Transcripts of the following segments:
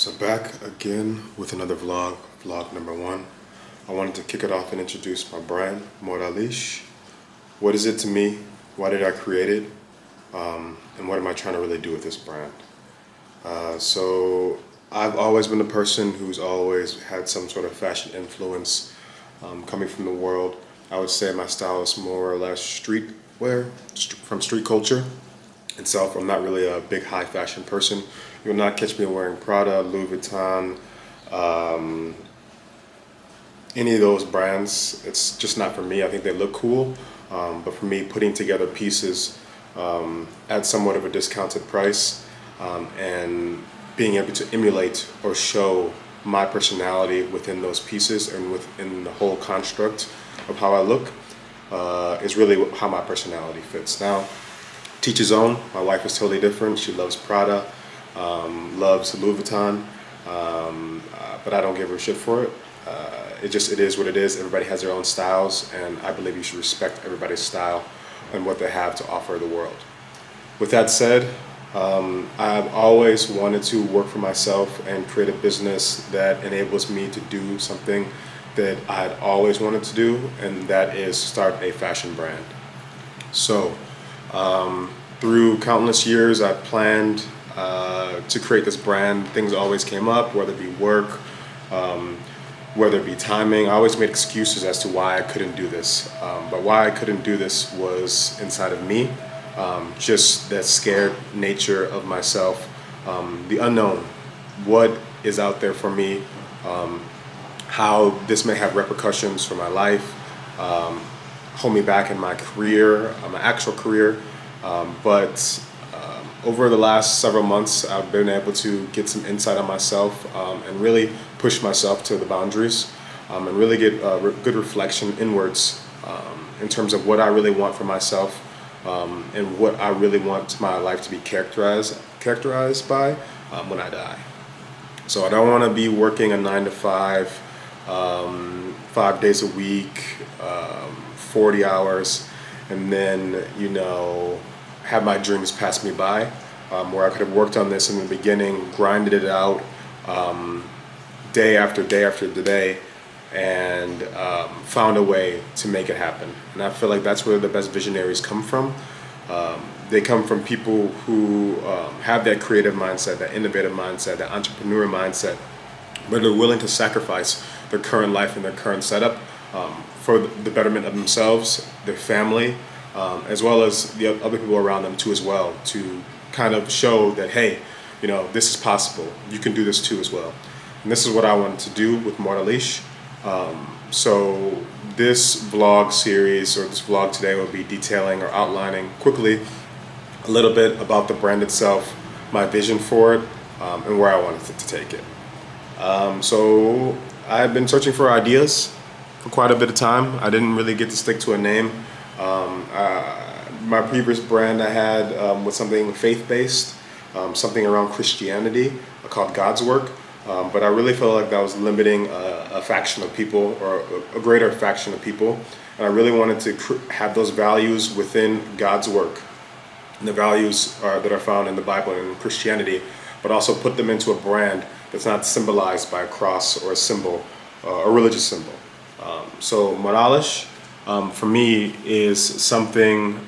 So back again with another vlog number one. I wanted to kick it off and introduce my brand, Moralisch. What is it to me? Why did I create it? And what am I trying to really do with this brand? So I've always been a person who's always had some sort of fashion influence coming from the world. I would say my style is more or less streetwear, from street culture itself. I'm not really a big high fashion person. You'll not catch me wearing Prada, Louis Vuitton, any of those brands. It's just not for me. I think they look cool, but for me, putting together pieces at somewhat of a discounted price and being able to emulate or show my personality within those pieces and within the whole construct of how I look is really how my personality fits. Now, teach his own. My wife is totally different. She loves Prada, loves Louis Vuitton, but I don't give her shit for it. It is what it is. Everybody has their own styles, and I believe you should respect everybody's style and what they have to offer the world. With that said, I've always wanted to work for myself and create a business that enables me to do something that I'd always wanted to do, and that is start a fashion brand. So through countless years, I planned to create this brand. Things always came up, whether it be work, whether it be timing. I always made excuses as to why I couldn't do this. But why I couldn't do this was inside of me. Just that scared nature of myself, the unknown, what is out there for me, how this may have repercussions for my life, hold me back in my career, my actual career. But over the last several months, I've been able to get some insight on myself and really push myself to the boundaries and really get good reflection inwards in terms of what I really want for myself and what I really want my life to be characterized by when I die. So I don't want to be working a 9 to 5, 5 days a week, 40 hours, and then, have my dreams pass me by, where I could have worked on this in the beginning, grinded it out day after day after day, and found a way to make it happen. And I feel like that's where the best visionaries come from. They come from people who have that creative mindset, that innovative mindset, that entrepreneur mindset, but they're willing to sacrifice their current life and their current setup for the betterment of themselves, their family, as well as the other people around them too as well, to kind of show that, hey, this is possible. You can do this too as well. And this is what I wanted to do with Moralisch. So this vlog series, or this vlog today, will be detailing or outlining quickly a little bit about the brand itself, my vision for it, and where I wanted it to take it. So I've been searching for ideas for quite a bit of time. I didn't really get to stick to a name. My previous brand I had was something faith-based, something around Christianity, called God's Work. But I really felt like that was limiting a faction of people, or a greater faction of people. And I really wanted to have those values within God's work, and the values that are found in the Bible and in Christianity, but also put them into a brand that's not symbolized by a cross or a symbol, a religious symbol. So Moralisch, for me, is something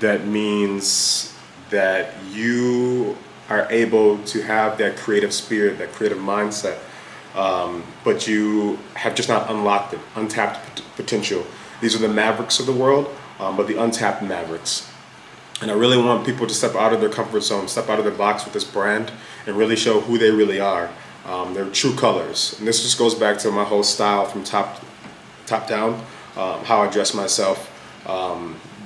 that means that you are able to have that creative spirit, that creative mindset, but you have just not unlocked it, untapped potential. These are the mavericks of the world, but the untapped mavericks. And I really want people to step out of their comfort zone, step out of their box with this brand, and really show who they really are, their true colors. And this just goes back to my whole style from top down, how I dress myself,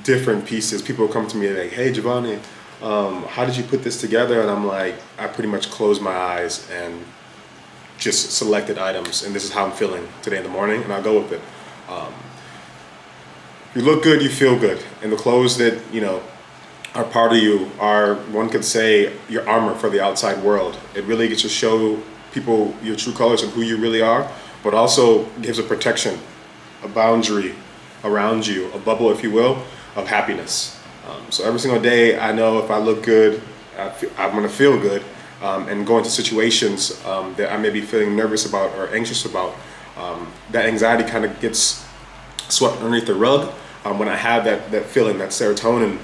different pieces. People come to me like, hey, Giovanni, how did you put this together? And I'm like, I pretty much closed my eyes and just selected items, and this is how I'm feeling today in the morning, and I'll go with it. You look good, you feel good, and the clothes that are part of you are, one could say, your armor for the outside world. It really gets to show people your true colors and who you really are, but also gives a protection, a boundary around you, a bubble, if you will, of happiness. So every single day, I know if I look good, I'm gonna feel good, and go into situations that I may be feeling nervous about or anxious about, that anxiety kind of gets swept underneath the rug when I have that feeling, that serotonin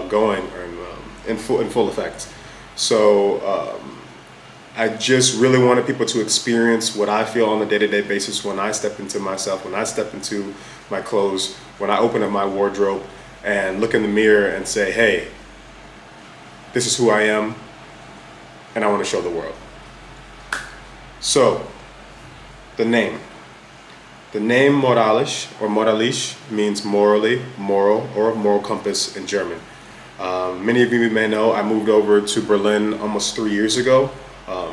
going in full effect. So I just really wanted people to experience what I feel on a day-to-day basis when I step into myself, when I step into my clothes, when I open up my wardrobe and look in the mirror and say, hey, this is who I am, and I want to show the world. So, the name. The name Moralisch or Moralisch means morally, moral, or moral compass in German. Many of you may know I moved over to Berlin almost 3 years ago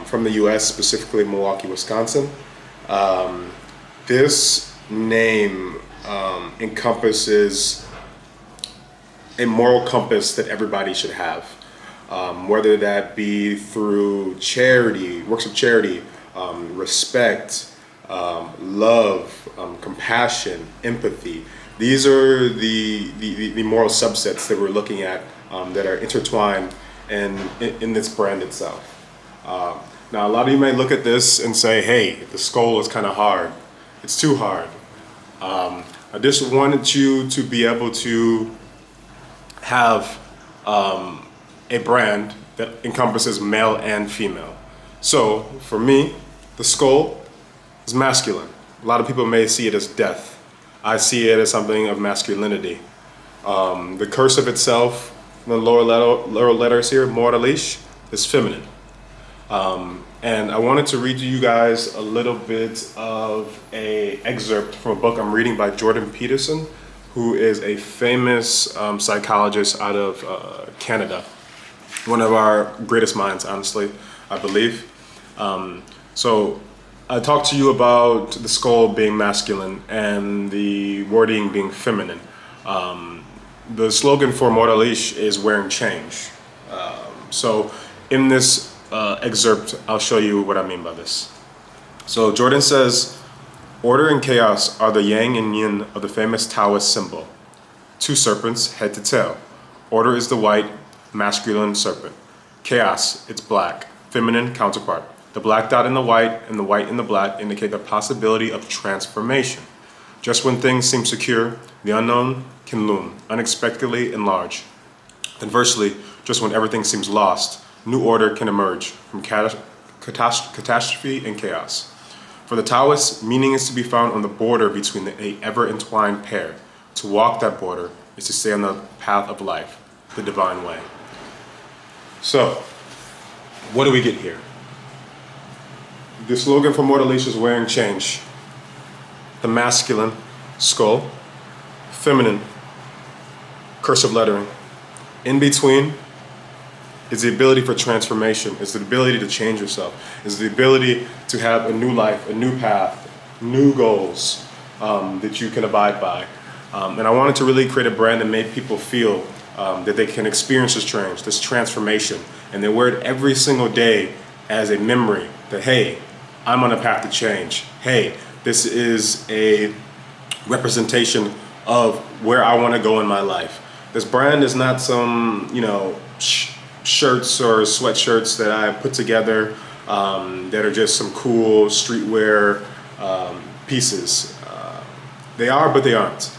from the US, specifically Milwaukee, Wisconsin. This name encompasses a moral compass that everybody should have, whether that be through charity, works of charity, respect, love, compassion, empathy. These are the moral subsets that we're looking at that are intertwined in this brand itself. Now, a lot of you may look at this and say, hey, the skull is kind of hard. It's too hard. I just wanted you to be able to have a brand that encompasses male and female. So for me, the skull is masculine. A lot of people may see it as death. I see it as something of masculinity. The cursive itself, the lower letters here, Moralisch, is feminine. And I wanted to read to you guys a little bit of an excerpt from a book I'm reading by Jordan Peterson, who is a famous psychologist out of Canada. One of our greatest minds, honestly, I believe. So I talked to you about the skull being masculine and the wording being feminine. The slogan for Moralisch is wearing change. So in this excerpt, I'll show you what I mean by this. So Jordan says, order and chaos are the yang and yin of the famous Taoist symbol. Two serpents, head to tail. Order is the white, masculine serpent. Chaos, it's black, feminine counterpart. The black dot in the white and the white in the black indicate the possibility of transformation. Just when things seem secure, the unknown can loom, unexpectedly and large. Conversely, just when everything seems lost, new order can emerge from catastrophe and chaos. For the Taoists, meaning is to be found on the border between the ever-entwined pair. To walk that border is to stay on the path of life, the divine way. So, what do we get here? The slogan for Moralisch is wearing change. The masculine, skull, feminine, cursive lettering. In between is the ability for transformation, is the ability to change yourself, is the ability to have a new life, a new path, new goals that you can abide by. And I wanted to really create a brand that made people feel that they can experience this change, this transformation, and they wear it every single day as a memory that, hey, I'm on a path to change. Hey, this is a representation of where I want to go in my life. This brand is not some, shirts or sweatshirts that I put together that are just some cool streetwear pieces. They are, but they aren't.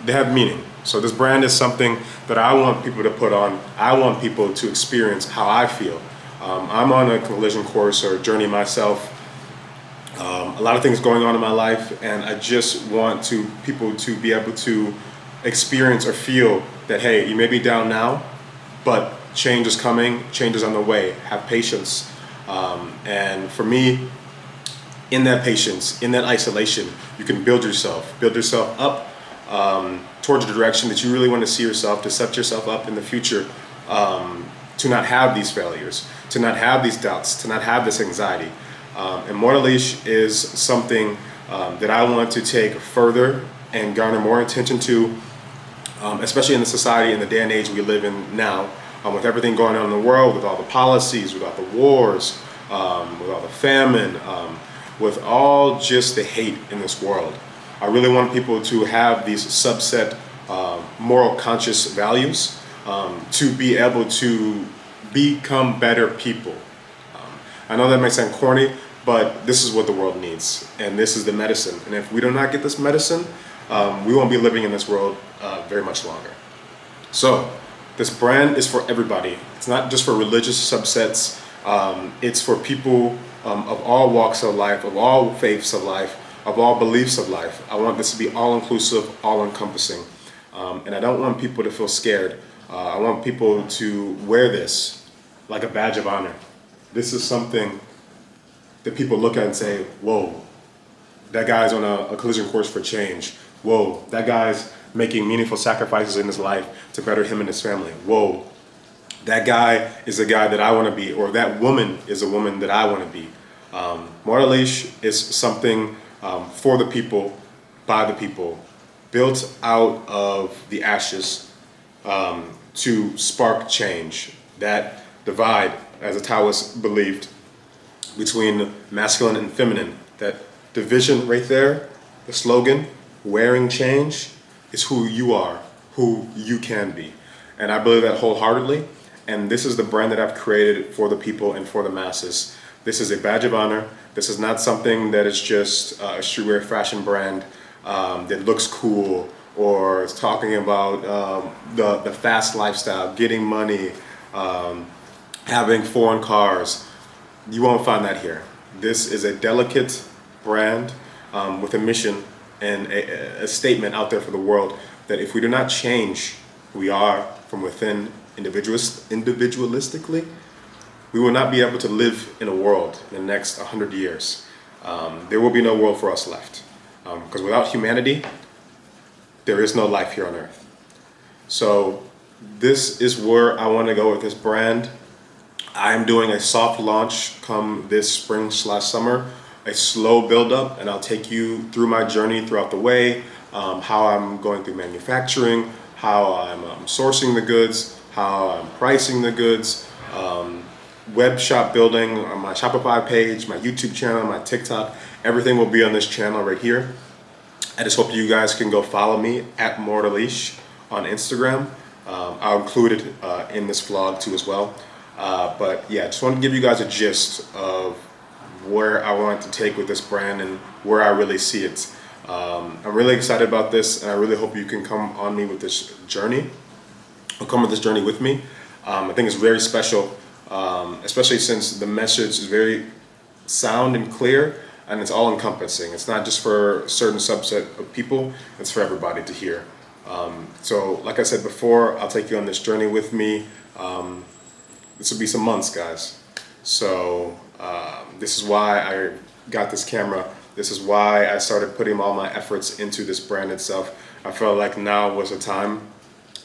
They have meaning. So this brand is something that I want people to put on. I want people to experience how I feel. I'm on a collision course or journey myself. A lot of things going on in my life, and I just want people to be able to experience or feel that, hey, you may be down now, but change is coming, change is on the way. Have patience. And for me, in that patience, in that isolation, you can build yourself up towards the direction that you really want to see yourself, to set yourself up in the future to not have these failures, to not have these doubts, to not have this anxiety. And Moralisch is something that I want to take further and garner more attention to, especially in the society and the day and age we live in now, with everything going on in the world, with all the policies, with all the wars, with all the famine, with all just the hate in this world. I really want people to have these subset moral conscious values to be able to become better people. I know that may sound corny, but this is what the world needs, and this is the medicine. And if we do not get this medicine, we won't be living in this world very much longer. So this brand is for everybody. It's not just for religious subsets. It's for people of all walks of life, of all faiths of life, of all beliefs of life. I want this to be all-inclusive, all-encompassing. And I don't want people to feel scared. I want people to wear this like a badge of honor. This is something that people look at and say, whoa, that guy's on a collision course for change. Whoa, that guy's making meaningful sacrifices in his life to better him and his family. Whoa, that guy is a guy that I want to be, or that woman is a woman that I want to be. Moralisch is something for the people, by the people, built out of the ashes to spark change. That divide, as the Taoists believed, between masculine and feminine, that division right there, the slogan, wearing change, is who you are, who you can be. And I believe that wholeheartedly. And this is the brand that I've created for the people and for the masses. This is a badge of honor. This is not something that is just a streetwear fashion brand that looks cool or is talking about the fast lifestyle, getting money, having foreign cars. You won't find that here. This is a delicate brand with a mission and a statement out there for the world that if we do not change who we are from within individualistically, we will not be able to live in a world in the next 100 years. There will be no world for us left. Because without humanity, there is no life here on earth. So this is where I want to go with this brand. I'm doing a soft launch come this spring/summer, a slow build up, and I'll take you through my journey throughout the way, how I'm going through manufacturing, how I'm sourcing the goods, how I'm pricing the goods, web shop building on my Shopify page, my YouTube channel, my TikTok. Everything will be on this channel right here. I just hope you guys can go follow me at Moralisch on Instagram. I'll include it in this vlog too as well. But yeah, just want to give you guys a gist of where I want to take with this brand and where I really see it. I'm really excited about this, and I really hope you can come on me with this journey, or come with this journey with me. I think it's very special, especially since the message is very sound and clear, and it's all encompassing. It's not just for a certain subset of people, it's for everybody to hear. So like I said before, I'll take you on this journey with me. This will be some months, guys. So this is why I got this camera. This is why I started putting all my efforts into this brand itself. I felt like now was the time.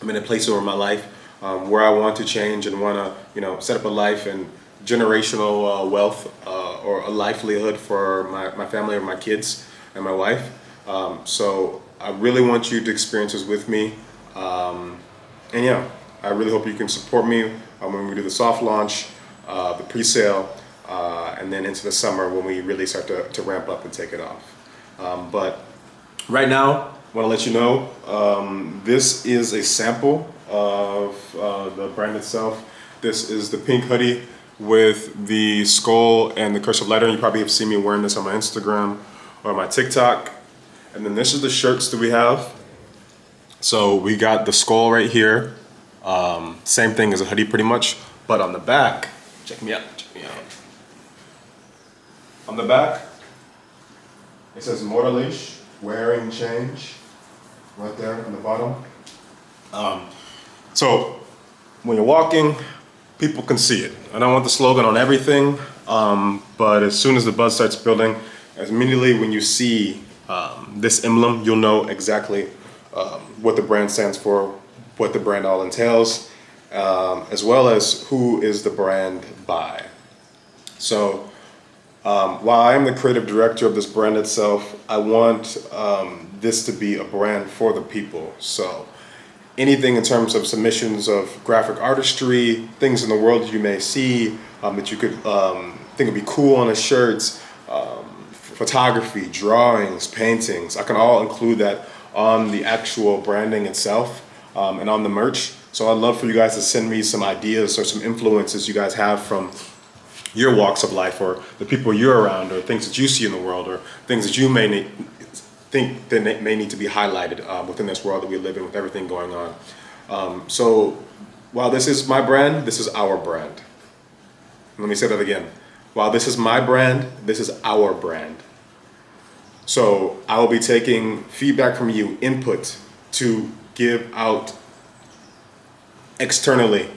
I'm in a place over my life where I want to change and want to, set up a life and generational wealth or a livelihood for my family or my kids and my wife. So I really want you to experience this with me. And yeah, I really hope you can support me when we do the soft launch, the pre-sale, and then into the summer when we really start to ramp up and take it off. But right now, I want to let you know, this is a sample of the brand itself. This is the pink hoodie with the skull and the cursive lettering. You probably have seen me wearing this on my Instagram or my TikTok. And then this is the shirts that we have. So we got the skull right here. Same thing as a hoodie pretty much, but on the back, check me out. On the back, it says Moralisch, wearing change, right there on the bottom. So when you're walking, people can see it. I don't want the slogan on everything, but as soon as the buzz starts building, immediately when you see this emblem, you'll know exactly what the brand stands for, what the brand all entails, as well as who is the brand by. So while I am the creative director of this brand itself, I want this to be a brand for the people. So anything in terms of submissions of graphic artistry, things in the world you may see that you could think would be cool on a shirt, photography, drawings, paintings, I can all include that on the actual branding itself and on the merch. So I'd love for you guys to send me some ideas or some influences you guys have from your walks of life, or the people you're around, or things that you see in the world, or things that you think that may need to be highlighted within this world that we live in with everything going on. So while this is my brand, this is our brand. Let me say that again. While this is my brand, this is our brand. So I will be taking feedback from you, input, to give out externally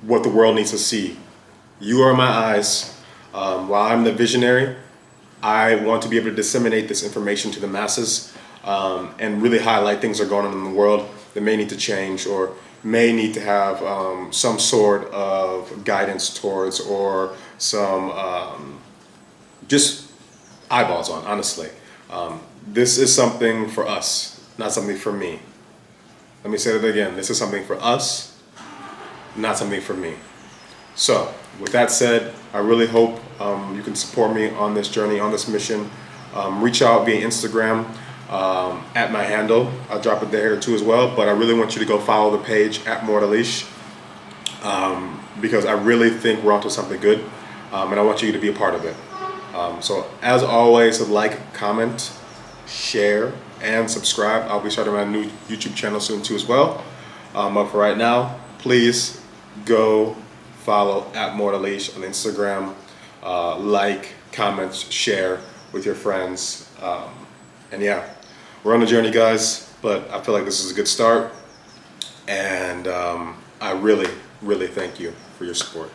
what the world needs to see. You are my eyes. While I'm the visionary, I want to be able to disseminate this information to the masses and really highlight things that are going on in the world that may need to change, or may need to have some sort of guidance towards, or some just eyeballs on, honestly. This is something for us, not something for me. Let me say that again. This is something for us, not something for me. So with that said, I really hope you can support me on this journey, on this mission. Reach out via Instagram at my handle. I'll drop it there too as well, but I really want you to go follow the page at Moralisch, because I really think we're onto something good, and I want you to be a part of it. So as always, like, comment, share, and subscribe. I'll be starting my new YouTube channel soon too as well. But for right now, please go follow at Moralisch on Instagram. Like, comment, share with your friends. And yeah, we're on a journey, guys, but I feel like this is a good start. And I really, really thank you for your support.